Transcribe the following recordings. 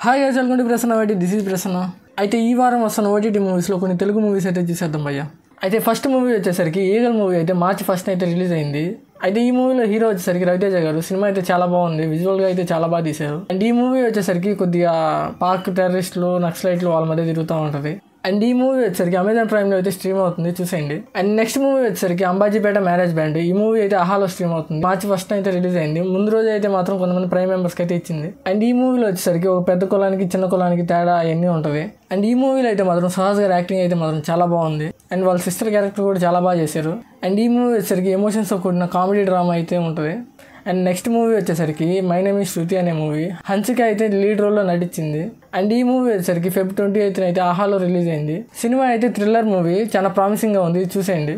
Hi guys, welcome to Prasanna YT. This is Prasanna. అయితే ఈ వారం వస్తున్న ఓటీటీ మూవీస్లో కొన్ని తెలుగు మూవీస్ అయితే చూసేద్దాం భయ్య. అయితే ఫస్ట్ మూవీ వచ్చేసరికి ఈగల్ మూవీ అయితే March 1 అయితే రిలీజ్ అయింది. అయితే ఈ మూవీలో హీరో వచ్చేసరికి రవితేజ గారు. సినిమా అయితే చాలా బాగుంది, విజువల్గా అయితే చాలా బాగా తీశారు. అండ్ ఈ మూవీ వచ్చేసరికి కొద్దిగా పాక్ టెర్రరిస్టులు, నక్సలైట్లు వాళ్ళ మధ్య తిరుగుతూ ఉంటుంది. అండ్ ఈ మూవీ వచ్చేసరికి అమెజాన్ ప్రైమ్లో అయితే స్ట్రీమ్ అవుతుంది, చూసేయండి. అండ్ నెక్స్ట్ మూవీ వచ్చేసరికి అంబాజీపేట మ్యారేజ్ బ్యాండ్. ఈ మూవీ అయితే ఆహాలో స్ట్రీమ్ అవుతుంది. March 1 అయితే రిలీజ్ అయింది. ముందు రోజు అయితే మాత్రం కొంతమంది ప్రైమ్ మెంబర్స్కి అయితే ఇచ్చింది. అండ్ ఈ మూవీలో వచ్చేసరికి ఒక పెద్ద కులానికి చిన్న కులానికి తేడా అవన్నీ ఉంటుంది. అండ్ ఈ మూవీలో అయితే మాత్రం సుహాస్ గారి యాక్టింగ్ అయితే మాత్రం చాలా బాగుంది. అండ్ వాళ్ళ సిస్టర్ క్యారెక్టర్ కూడా చాలా బాగా చేశారు. అండ్ ఈ మూవీ వచ్చేసరికి ఎమోషన్స్తో కూడిన కామెడీ డ్రామా అయితే ఉంటుంది. అండ్ నెక్స్ట్ మూవీ వచ్చేసరికి మై నేమ్ ఈజ్ శృతి అనే మూవీ. హన్సిక అయితే లీడ్ రోల్లో నటించింది. అండ్ ఈ మూవీ వచ్చేసరికి Feb 28 అయితే ఆహాలో రిలీజ్ అయింది. సినిమా అయితే థ్రిల్లర్ మూవీ, చాలా ప్రామిసింగ్గా ఉంది, చూసేయండి.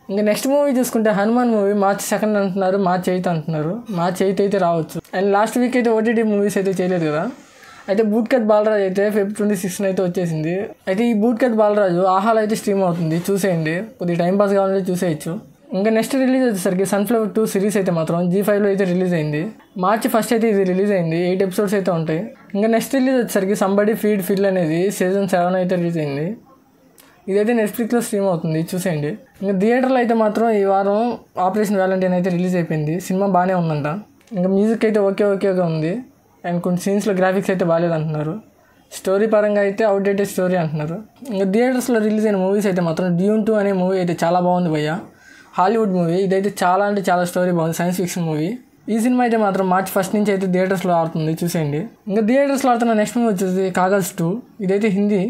ఇంకా నెక్స్ట్ మూవీ చూసుకుంటే హనుమాన్ మూవీ March 2 అంటున్నారు, March 8 అంటున్నారు. March 8 అయితే రావచ్చు. అండ్ లాస్ట్ వీక్ అయితే ఓటీటీ మూవీస్ అయితే చేయలేదు కదా. అయితే బూట్కట్ బాలరాజు అయితే Feb 26 అయితే వచ్చేసింది. అయితే ఈ బూట్కట్ బాలరాజు ఆహాలో అయితే స్ట్రీమ్ అవుతుంది, చూసేయండి. కొద్దిగా టైంపాస్ కావాలంటే చూసేయచ్చు. ఇంకా నెక్స్ట్ రిలీజ్ వచ్చేసరికి సన్ఫ్లవర్ 2 సిరీస్ అయితే మాత్రం G5లో అయితే రిలీజ్ అయింది. March 1 అయితే ఇది రిలీజ్ అయింది. 8 ఎపిసోడ్స్ అయితే ఉంటాయి. ఇంకా నెక్స్ట్ రిలీజ్ వచ్చేసరికి సంబడి ఫీడ్ ఫిల్ అనేది Season 7 అయితే రిలీజ్ అయింది. ఇదైతే నెట్ఫ్లిక్స్లో స్ట్రీమ్ అవుతుంది, చూసేయండి. ఇంకా థియేటర్లో అయితే మాత్రం ఈ వారం ఆపరేషన్ వ్యాలంటైన్ అయితే రిలీజ్ అయిపోయింది. సినిమా బాగానే ఉందంట. ఇంకా మ్యూజిక్ అయితే ఓకేగా ఉంది. అండ్ కొన్ని సీన్స్లో గ్రాఫిక్స్ అయితే బాగాలేదు అంటున్నారు. స్టోరీ పరంగా అయితే అవుట్డేటెడ్ స్టోరీ అంటున్నారు. ఇంకా థియేటర్స్లో రిలీజ్ అయిన మూవీస్ అయితే మాత్రం డ్యూన్ 2 అనే మూవీ అయితే చాలా బాగుంది భయ్య. Hollywood movie. ఇదైతే చాలా అంటే చాలా స్టోరీ బాగుంది, సైన్స్ ఫిక్షన్ మూవీ. ఈ సినిమా అయితే మాత్రం March 1 నుంచి అయితే థియేటర్స్లో ఆడుతుంది, చూసేయండి. ఇంకా థియేటర్స్లో ఆడుతున్న నెక్స్ట్ మూవీ వచ్చేసి కాగజ్ 2. ఇదైతే హిందీ.